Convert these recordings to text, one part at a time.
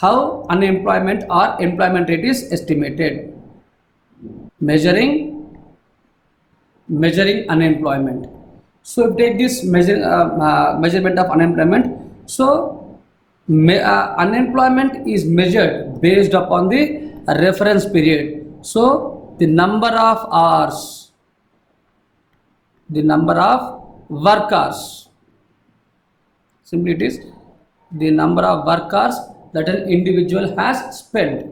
how unemployment or employment rate is estimated. Measuring unemployment. So if take this measurement of unemployment, so unemployment is measured based upon the reference period. So the number of hours, the number of work hours, simply it is the number of work hours that an individual has spent,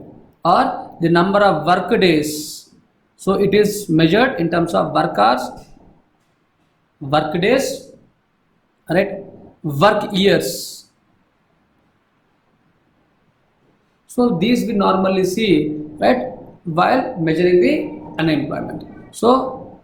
or the number of work days. So it is measured in terms of work hours, work days, right, work years. So these we normally see, right, while measuring the unemployment. So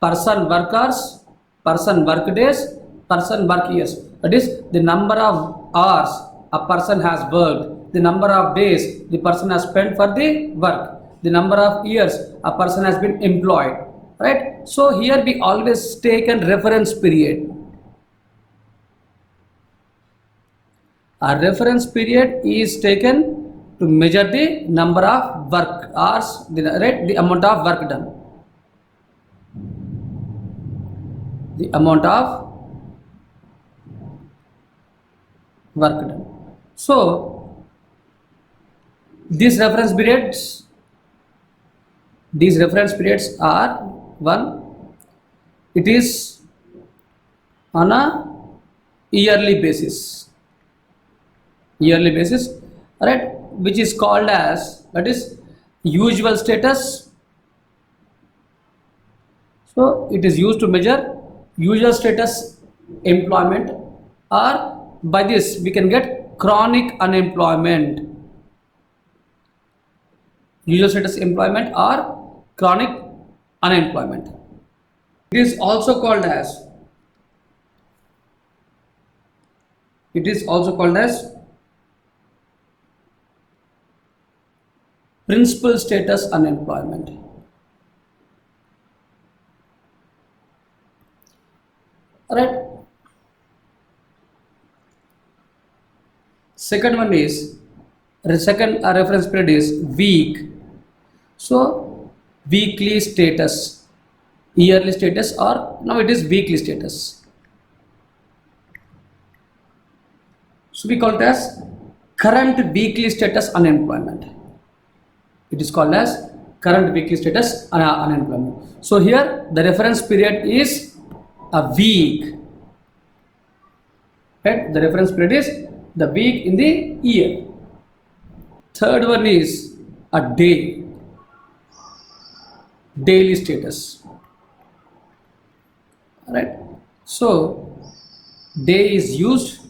person work hours, person work days, person work years. That is the number of hours a person has worked, the number of days the person has spent for the work, the number of years a person has been employed, right? So here we always take a reference period. A reference period is taken to measure the number of work hours, right, the amount of work done, the amount of work done. So these reference periods are one, it is on a yearly basis, right, which is called as, that is usual status. So it is used to measure usual status employment, or by this we can get chronic unemployment. Usual status employment or chronic unemployment. It is also called as principal status unemployment. Alright. Second one is, second reference period is week. So weekly status, yearly status, or now it is weekly status. So we call it as current weekly status unemployment. It is called as current weekly status unemployment. So here the reference period is a week. Right? The reference period is the week in the year. Third one is a day, daily status. Right? So day is used,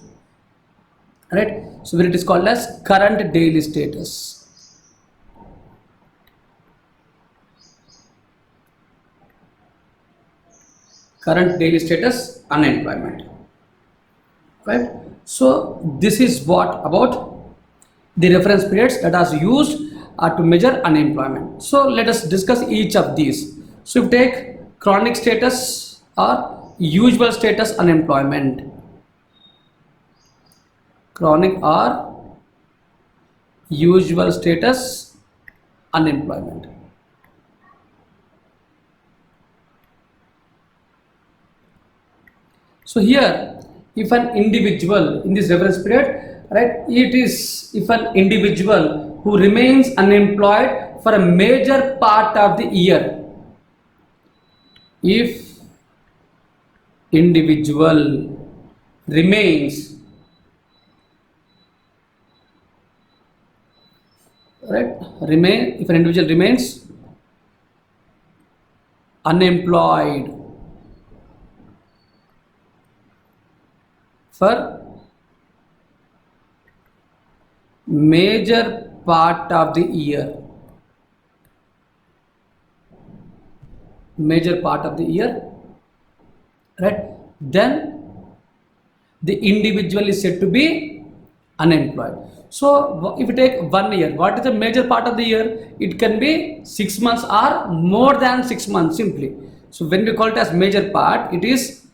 right? So it is called as current daily status. Current daily status unemployment, right? So this is what about the reference periods that are used to measure unemployment. So let us discuss each of these. So if take chronic status or usual status unemployment. Chronic or usual status unemployment. So here, if an individual in this reference period, right, it is if an individual who remains unemployed for a major part of the year. If individual remains, right, if an individual remains unemployed for major part of the year, right, then the individual is said to be unemployed. So if you take 1 year, what is the major part of the year? It can be 6 months or more than 6 months simply. So when we call it as major part, it is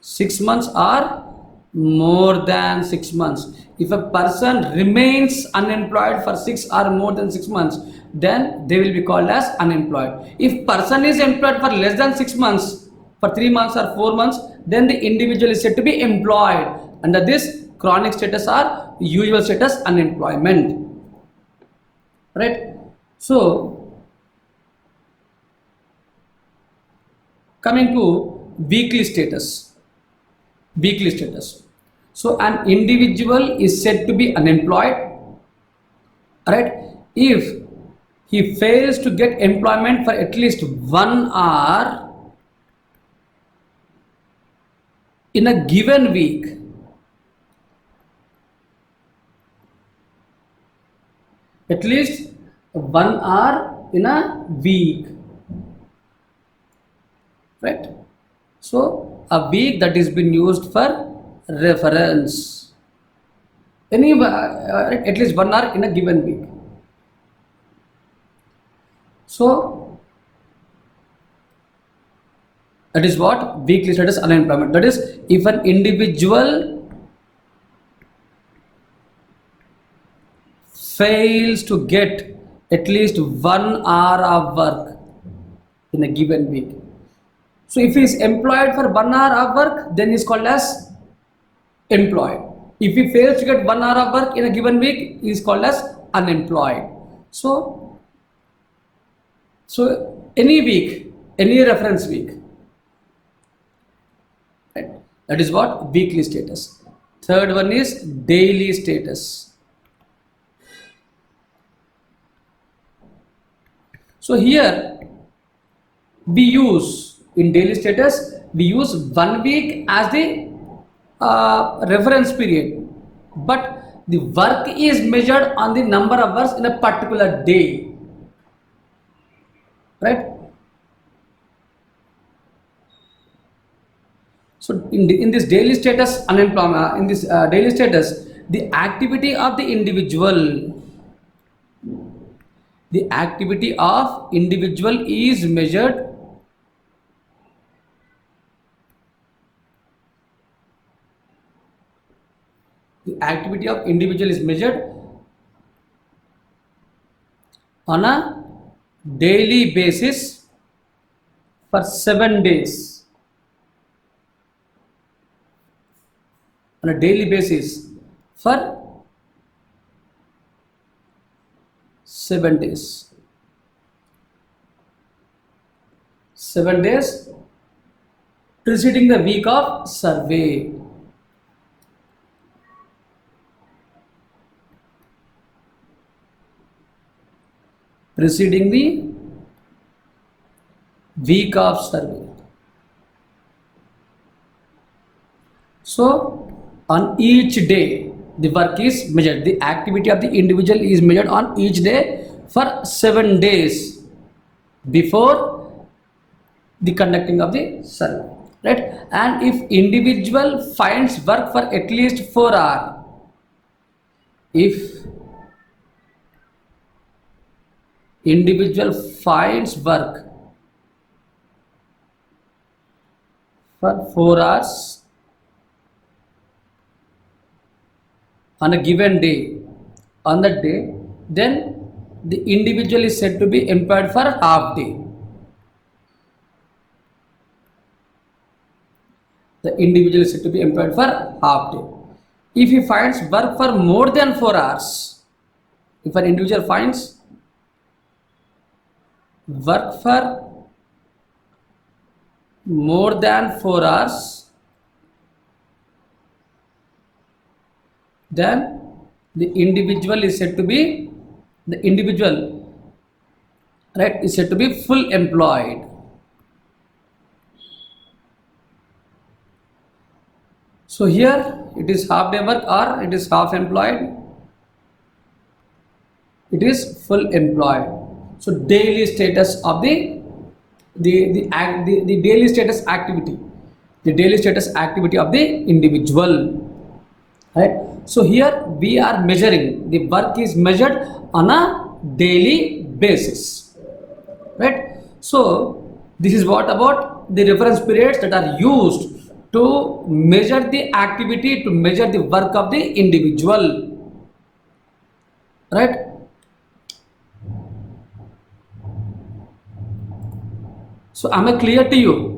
6 months or more than 6 months. If a person remains unemployed for 6 or more than 6 months, then they will be called as unemployed. If person is employed for less than 6 months, for 3 months or 4 months, then the individual is said to be employed. Under this, chronic status or usual status unemployment. Right? So, coming to weekly status. Weekly status. So an individual is said to be unemployed, right, if he fails to get employment for at least 1 hour in a given week. At least 1 hour in a week, right? So a week that is been used for reference. Any at least 1 hour in a given week. So that is what weekly status unemployment. That is, if an individual fails to get at least 1 hour of work in a given week. So if he is employed for 1 hour of work, then he is called as employed. If he fails to get 1 hour of work in a given week, he is called as unemployed. So any week, any reference week, right? That is what weekly status. Third one is daily status. So here we use, in daily status, we use 1 week as the reference period, but the work is measured on the number of hours in a particular day, right? So in this daily status unemployment, in this daily status, the activity of the individual is measured on a daily basis for 7 days. On a daily basis for 7 days. 7 days preceding the week of survey. Preceding the week of survey. So on each day the work is measured, the activity of the individual is measured on each day for 7 days before the conducting of the survey, right? And if individual finds work for at least 4 hours, if individual finds work for 4 hours on a given day, on that day, then the individual is said to be employed for half day. The individual is said to be employed for half day. If he finds work for more than 4 hours, if an individual finds work for more than 4 hours, then the individual is said to be, right, is said to be full employed. So here it is half day work or it is half employed, it is full employed. So daily status of the daily status activity, the daily status activity of the individual, right? So here we are measuring, the work is measured on a daily basis, right? So this is what about the reference periods that are used to measure the activity, to measure the work of the individual, right? So am I clear to you?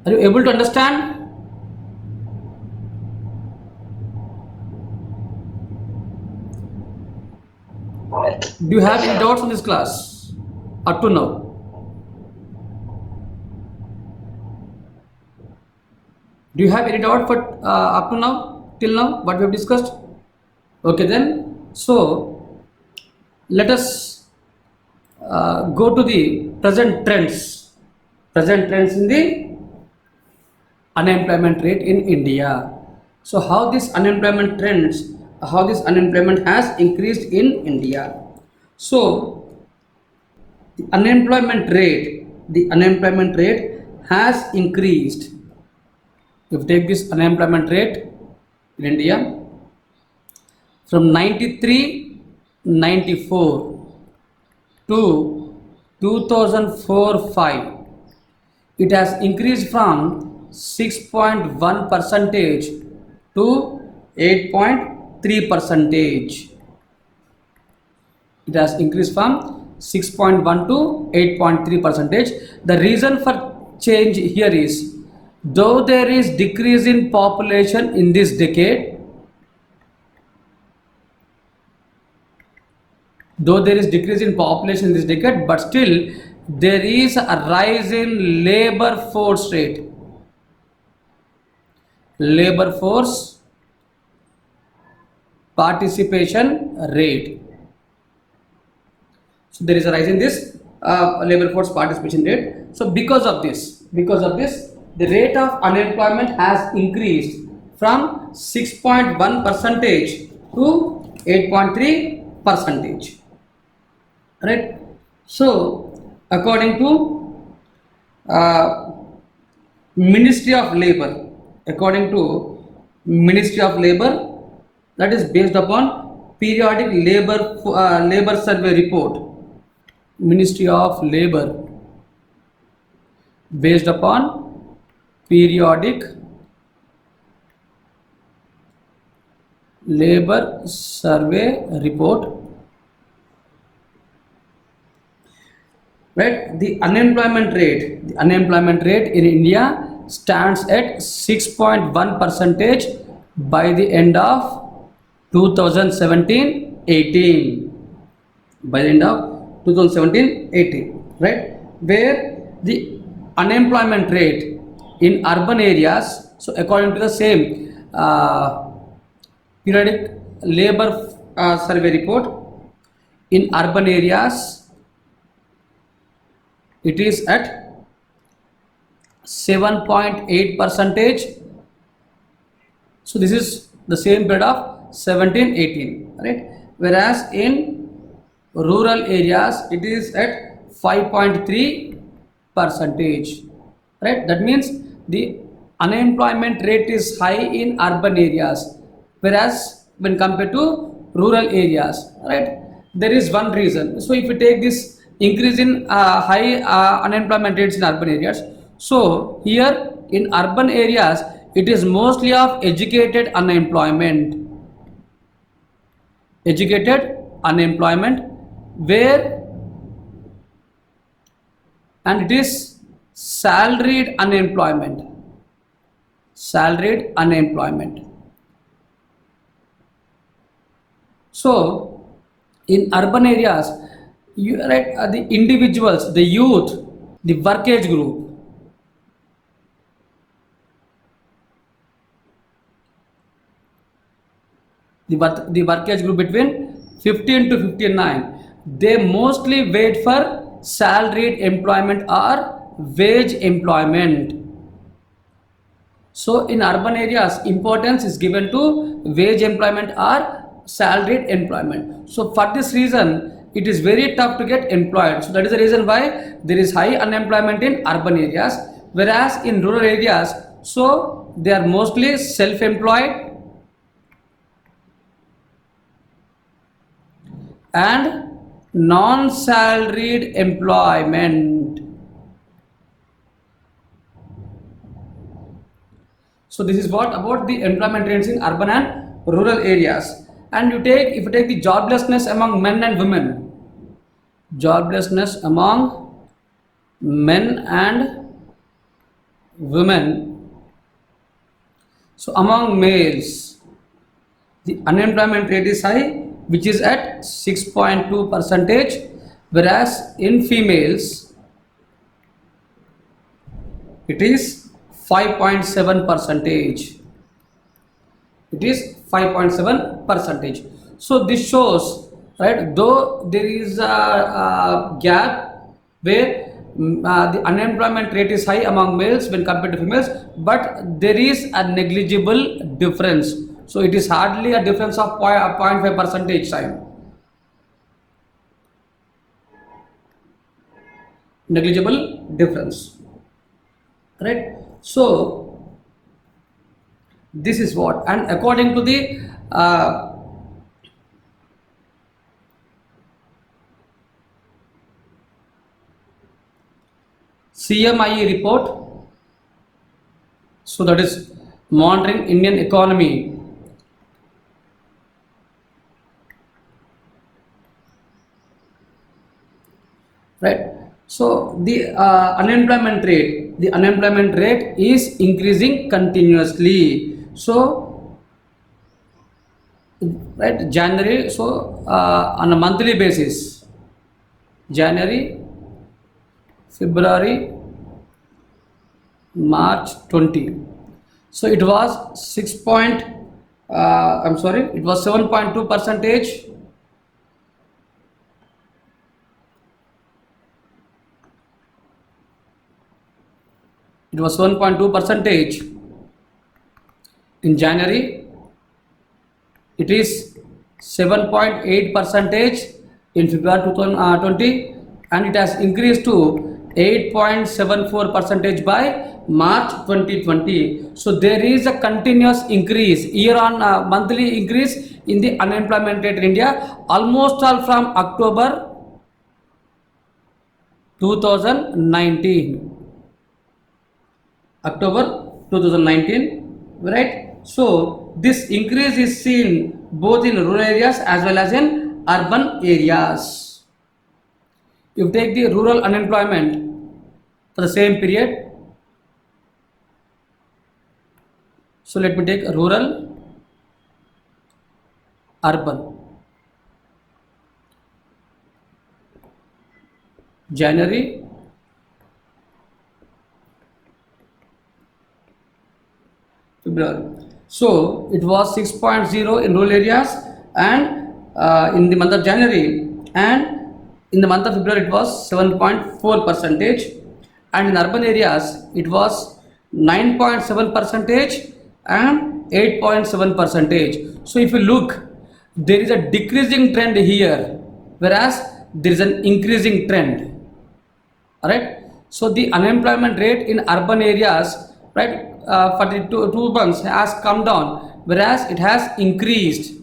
Are you able to understand? Do you have any doubts on this class up to now? Do you have any doubt for up to now, till now, what we have discussed? Okay, then, so let us go to the present trends. Present trends in the unemployment rate in India. So how this unemployment trends, how this unemployment has increased in India. So the unemployment rate has increased. If you take this unemployment rate in India from 93-94 to 2004-5, it has increased from 6.1 percentage to 8.3 percentage. It has increased from 6.1 to 8.3 percentage. The reason for change here is, though there is decrease in population in this decade, but still there is a rise in labor force rate. Labor force participation rate. So there is a rise in this labor force participation rate. So because of this, the rate of unemployment has increased from 6.1 percentage to 8.3 percentage. Right? So according to Ministry of Labor, that is based upon periodic labor survey report. Ministry of Labor, based upon periodic labor survey report, right? The unemployment rate in India stands at 6.1 percentage by the end of 2017-18. By the end of 2017-18, right? Where the unemployment rate in urban areas, so according to the same periodic labor survey report, in urban areas it is at 7.8 percentage. So this is the same period of 17-18, right? Whereas in rural areas it is at 5.3 percentage, right? That means the unemployment rate is high in urban areas, whereas when compared to rural areas, right? There is one reason. So if you take this increase in high unemployment rates in urban areas, so here in urban areas it is mostly of educated unemployment, where, and it is salaried unemployment. So in urban areas, you, right, the individuals, the youth, the work age group, the work age group between 15 to 59, they mostly wait for salaried employment or wage employment. So in urban areas, importance is given to wage employment or salaried employment. So for this reason, it is very tough to get employed. So that is the reason why there is high unemployment in urban areas, whereas in rural areas, so they are mostly self-employed and non-salaried employment. So this is what about the employment trends in urban and rural areas. And if you take the joblessness among men and women, joblessness among men and women. So among males, the unemployment rate is high, which is at 6.2 percentage, whereas in females it is 5.7 percentage. It is 5.7 percentage. So this shows, right, though there is a gap where the unemployment rate is high among males when compared to females, but there is a negligible difference. So it is hardly a difference of 0.5 percentage sign. Negligible difference, right? So this is what, and according to the CMIE report, so that is monitoring Indian economy, right? So the unemployment rate is increasing continuously. So right, January, so on a monthly basis, January, February, March 20. So it was 7.2 percentage. It was 1.2 percentage in January. It is 7.8 percentage in February 2020, and it has increased to 8.74 percentage by March 2020. So there is a continuous increase, year on monthly increase in the unemployment rate in India, almost all from October 2019. October 2019, right? So this increase is seen both in rural areas as well as in urban areas. You take the rural unemployment for the same period. So let me take rural, urban. January, February. So it was 6.0 in rural areas, and in the month of January, and in the month of February it was 7.4 percentage, and in urban areas it was 9.7 percentage and 8.7 percentage. So if you look, there is a decreasing trend here, whereas there is an increasing trend. Alright, so the unemployment rate in urban areas, right, for the two months has come down, whereas it has increased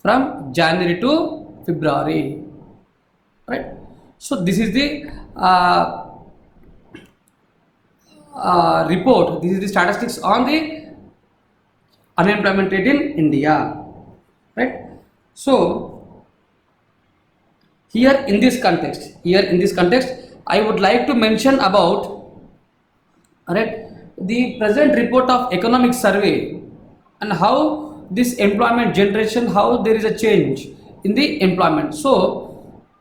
from January to February, right? So this is the report. This is the statistics on the unemployment rate in India, right? So here in this context, I would like to mention about, right, the present report of economic survey, and how this employment generation, how there is a change in the employment. So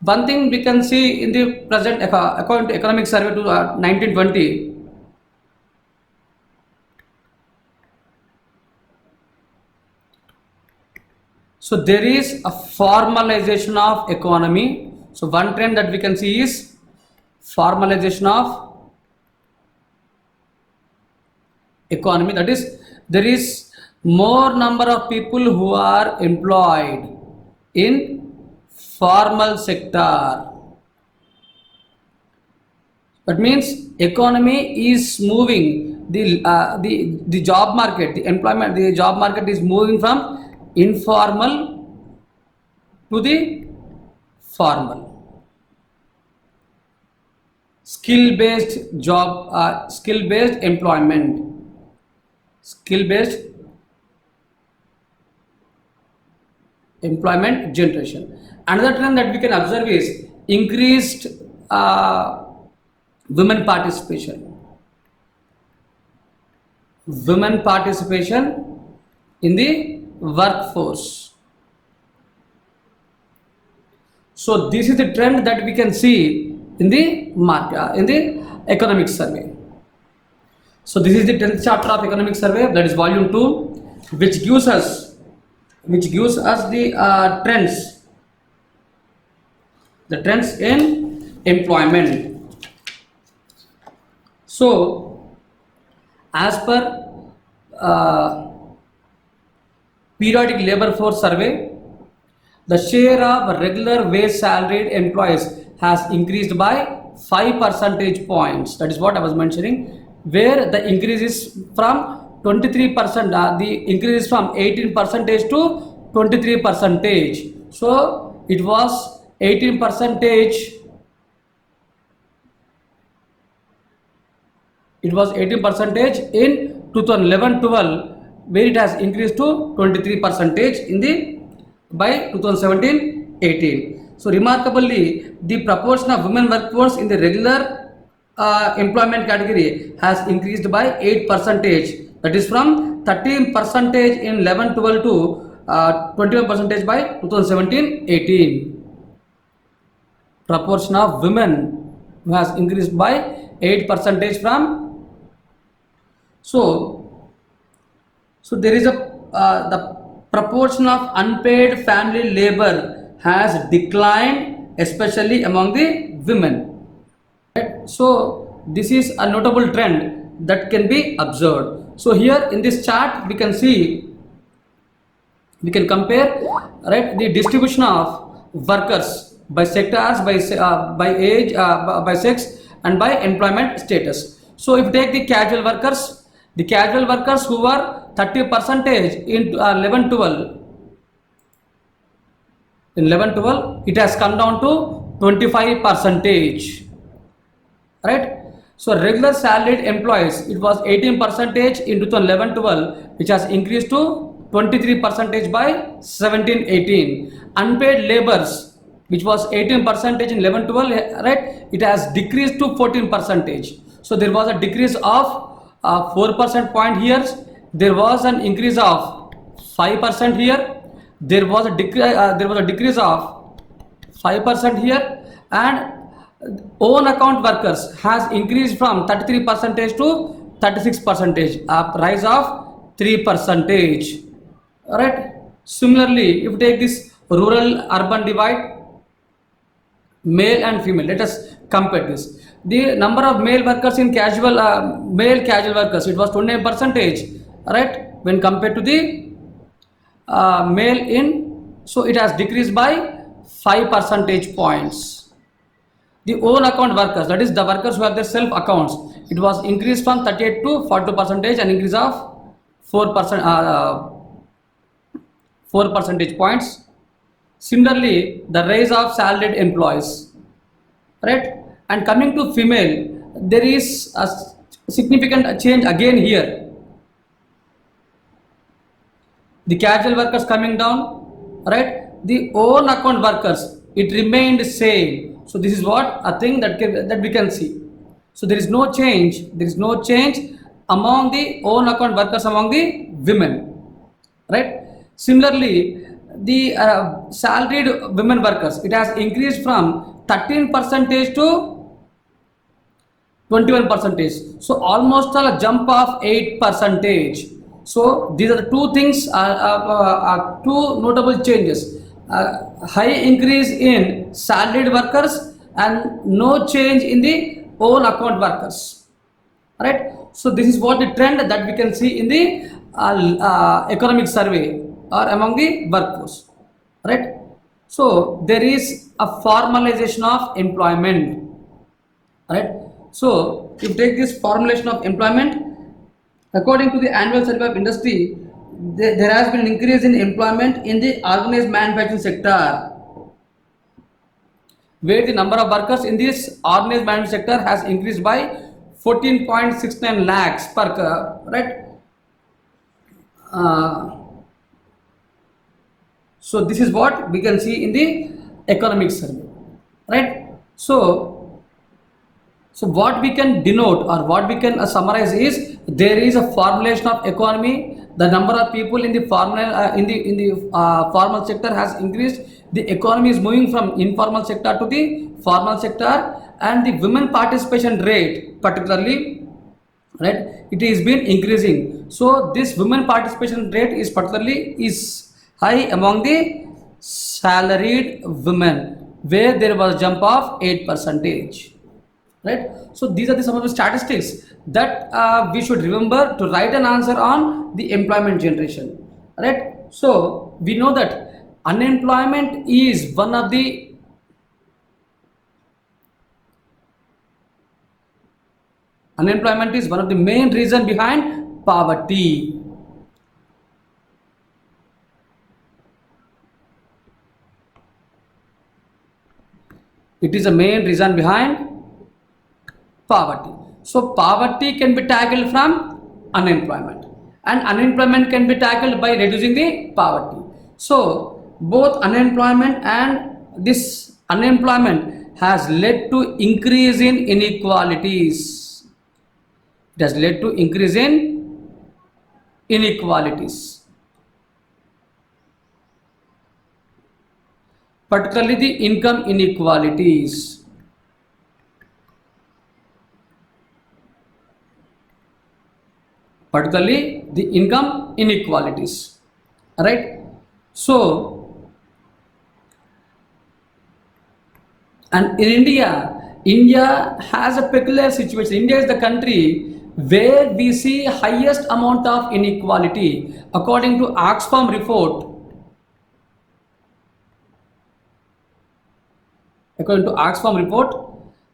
one thing we can see in the present, according to economic survey to 1920, so there is a formalization of economy. So one trend that we can see is formalization of economy, that is, there is more number of people who are employed in formal sector. That means economy is moving, the job market, the job market is moving from informal to the formal. Skill based employment. skill based employment generation. Another trend that we can observe is increased women participation. Women participation in the workforce. So this is the trend that we can see in the market, in the economic survey. So this is the 10th chapter of economic survey, that is volume 2, which gives us the trends in employment. So as per periodic labor force survey, the share of regular wage salaried employees has increased by 5 percentage points. That is what I was mentioning, where the increase is from 23%, the increase is from 18 percentage to 23 percentage. So it was 18 percentage. It was 18 percentage in 2011-12, where it has increased to 23 percentage in the by 2017-18. So remarkably, the proportion of women workforce in the regular employment category has increased by 8 percentage. That is from 13 percentage in 11-12 to 21 percentage by 2017-18. Proportion of women has increased by 8 percentage from. So there is the proportion of unpaid family labor has declined, especially among the women. Right? So this is a notable trend that can be observed. So here in this chart we can see, we can compare, right, the distribution of workers by sectors, by age, by sex, and by employment status. So if you take the casual workers who were 30 percentage in 11-12, it has come down to 25 percentage, right? So regular salaried employees, it was 18 percentage in 2011-12, which has increased to 23 percentage by 17-18. Unpaid labors, which was 18 percentage in 11-12, right, it has decreased to 14 percentage. So there was a decrease of 4% point here. There was an increase of 5% here. There was a decrease of 5% here, and own account workers has increased from 33 percentage to 36 percentage, a rise of 3 percentage. All right. Similarly, if you take this rural urban divide, male and female, let us compare this. The number of male workers in male casual workers, it was 28 percentage, right, when compared to the male in, so it has decreased by 5 percentage points. The own account workers, that is the workers who have their self accounts, it was increased from 38 to 42 percentage, an increase of 4 percentage points. Similarly, the rise of salaried employees, right? And coming to female, there is a significant change again here. The casual workers coming down, right? The own account workers, it remained same. So this is what a thing that we can see. So there is no change. There is no change among the own account workers among the women, right? Similarly, the salaried women workers, it has increased from 13 percentage to 21 percentage. So almost a jump of 8 percentage. So these are the two things, two notable changes. High increase in salaried workers and no change in the own account workers. Right. So this is what the trend that we can see in the economic survey or among the workforce. Right. So there is a formalization of employment. Right. So if you take this formulation of employment, according to the annual survey of industry, there has been an increase in employment in the organized manufacturing sector, where the number of workers in this organized manufacturing sector has increased by 14.69 lakhs per, right? So this is what we can see in the economic survey, right? So what we can denote or what we can summarize is there is a formulation of economy. The number of people in the formal sector has increased. The economy is moving from informal sector to the formal sector, and the women participation rate, particularly, right, it is been increasing. So this women participation rate is particularly is high among the salaried women, where there was a jump of 8%, right? So these are the some of the statistics that we should remember to write an answer on the employment generation, right? So we know that unemployment is one of the main reason behind poverty. It is a main reason behind poverty. So poverty can be tackled from unemployment, and unemployment can be tackled by reducing the poverty. So both unemployment and this unemployment has led to increase in inequalities. It has led to increase in inequalities, particularly the income inequalities. Particularly the income inequalities, right? So, and in India has a peculiar situation. India is the country where we see highest amount of inequality. According to Oxfam report,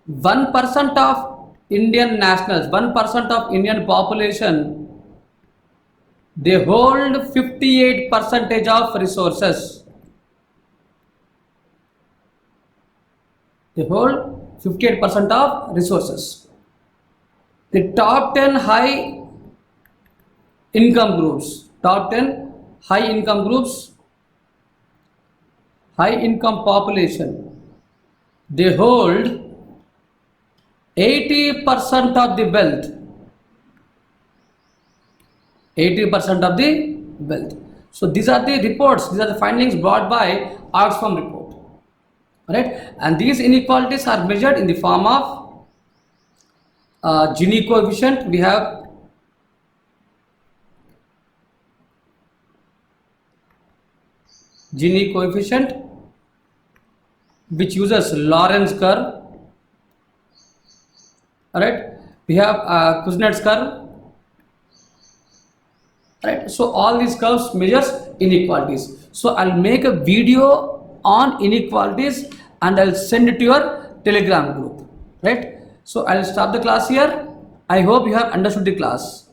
1% of Indian nationals, 1% of Indian population, they hold 58% of resources. They hold 58% of resources. The top 10 high income groups, top 10 high income groups, high income population, they hold 80% of the wealth. 80% of the wealth. So these are the reports, these are the findings brought by Oxfam report, right? And these inequalities are measured in the form of Gini coefficient. We have Gini coefficient, which uses Lorenz curve, right? We have Kuznets curve, right? So all these curves measures inequalities. So I'll make a video on inequalities and I'll send it to your Telegram group, right? So I'll stop the class here. I hope you have understood the class.